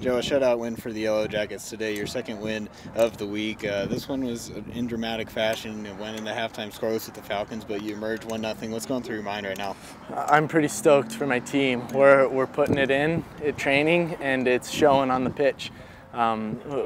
Joe, a shutout win for the Yellowjackets today, your second win of the week. This one was in dramatic fashion. It went into halftime scoreless with the Falcons, but you emerged 1-0. What's going through your mind right now? I'm pretty stoked for my team. We're putting it in at training, and it's showing on the pitch.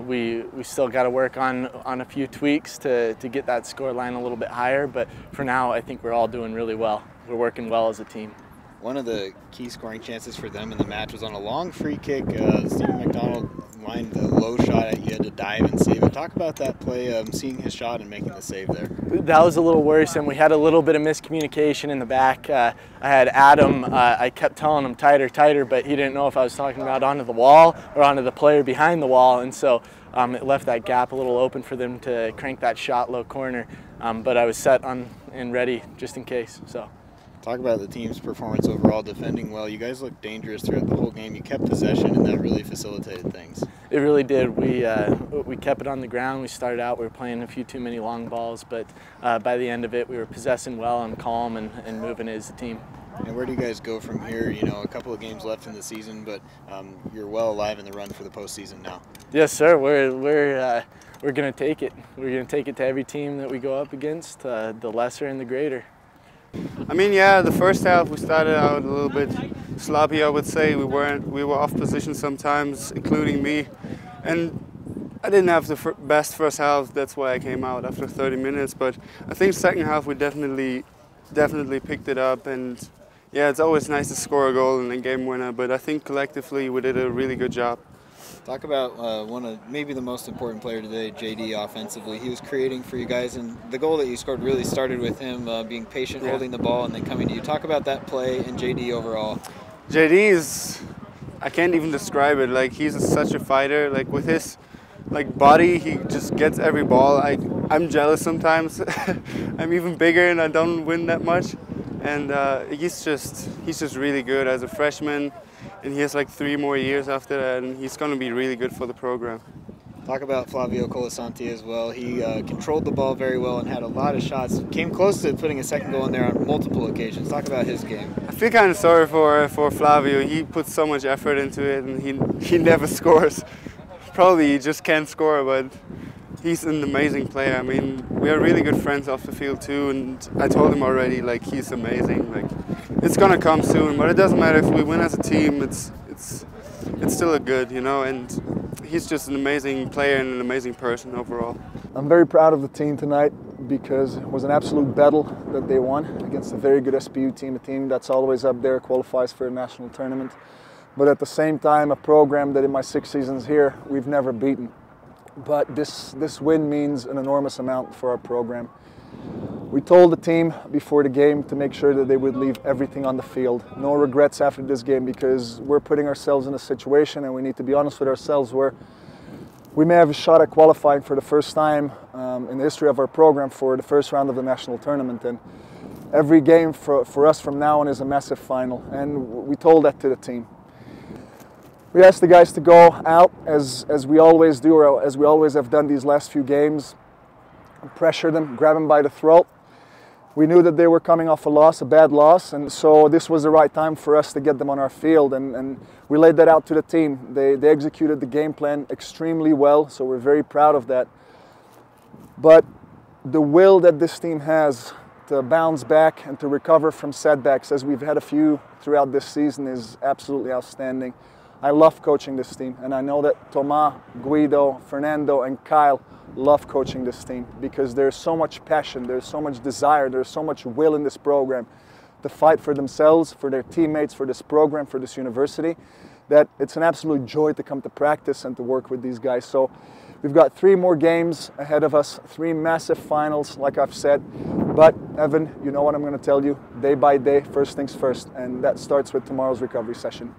We still got to work on a few tweaks to get that score line a little bit higher, but for now I think we're all doing really well. We're working well as a team. One of the key scoring chances for them in the match was on a long free kick. Stephen McDonald lined the low shot at you, had to dive and save it. Talk about that play, seeing his shot and making the save there. That was a little worse, and we had a little bit of miscommunication in the back. I had Adam, I kept telling him tighter, tighter, but he didn't know if I was talking about onto the wall or onto the player behind the wall, and so it left that gap a little open for them to crank that shot low corner. But I was set on and ready just in case. So. Talk about the team's performance overall, defending well. You guys looked dangerous throughout the whole game. You kept possession, and that really facilitated things. It really did. We kept it on the ground. We started out, we were playing a few too many long balls, but by the end of it, we were possessing well and calm and moving as a team. And where do you guys go from here? You know, a couple of games left in the season, but you're well alive in the run for the postseason now. Yes, sir. We're going to take it. We're going to take it to every team that we go up against, the lesser and the greater. I mean, yeah, the first half we started out a little bit sloppy, I would say. We were off position sometimes, including me. And I didn't have the best first half, that's why I came out after 30 minutes. But I think second half we definitely picked it up. And yeah, it's always nice to score a goal and a game winner, but I think collectively we did a really good job. Talk about one of maybe the most important player today, JD, offensively. He was creating for you guys, and the goal that you scored really started with him being patient, holding the ball, and then coming to you. Talk about that play and JD overall. JD is, I can't even describe it. Like, he's such a fighter. Like, with his body, he just gets every ball. I'm jealous sometimes. I'm even bigger and I don't win that much. And he's just really good as a freshman. And he has like 3 more years after that, and he's going to be really good for the program. Talk about Flavio Colasanti as well. He controlled the ball very well and had a lot of shots. Came close to putting a second goal in there on multiple occasions. Talk about his game. I feel kind of sorry for Flavio. He puts so much effort into it, and he never scores. Probably he just can't score, but he's an amazing player. I mean, we are really good friends off the field too, and I told him already, like, he's amazing. Like, it's gonna come soon, but it doesn't matter if we win as a team. It's still a good, you know. And he's just an amazing player and an amazing person overall. I'm very proud of the team tonight because it was an absolute battle that they won against a very good SPU team, a team that's always up there, qualifies for a national tournament. But at the same time, a program that in my 6 seasons here, we've never beaten. But this win means an enormous amount for our program. We told the team before the game to make sure that they would leave everything on the field. No regrets after this game, because we're putting ourselves in a situation, and we need to be honest with ourselves, where we may have a shot at qualifying for the first time in the history of our program for the first round of the national tournament. And every game for us from now on is a massive final, and we told that to the team. We asked the guys to go out, as we always do, or as we always have done these last few games, pressure them, grab them by the throat. We knew that they were coming off a loss, a bad loss, and so this was the right time for us to get them on our field, and we laid that out to the team. They executed the game plan extremely well, so we're very proud of that. But the will that this team has to bounce back and to recover from setbacks, as we've had a few throughout this season, is absolutely outstanding. I love coaching this team, and I know that Tomas, Guido, Fernando, and Kyle love coaching this team because there's so much passion, there's so much desire, there's so much will in this program to fight for themselves, for their teammates, for this program, for this university, that it's an absolute joy to come to practice and to work with these guys. So we've got 3 more games ahead of us, 3 massive finals, like I've said. But Evan, you know what I'm going to tell you, day by day, first things first, and that starts with tomorrow's recovery session.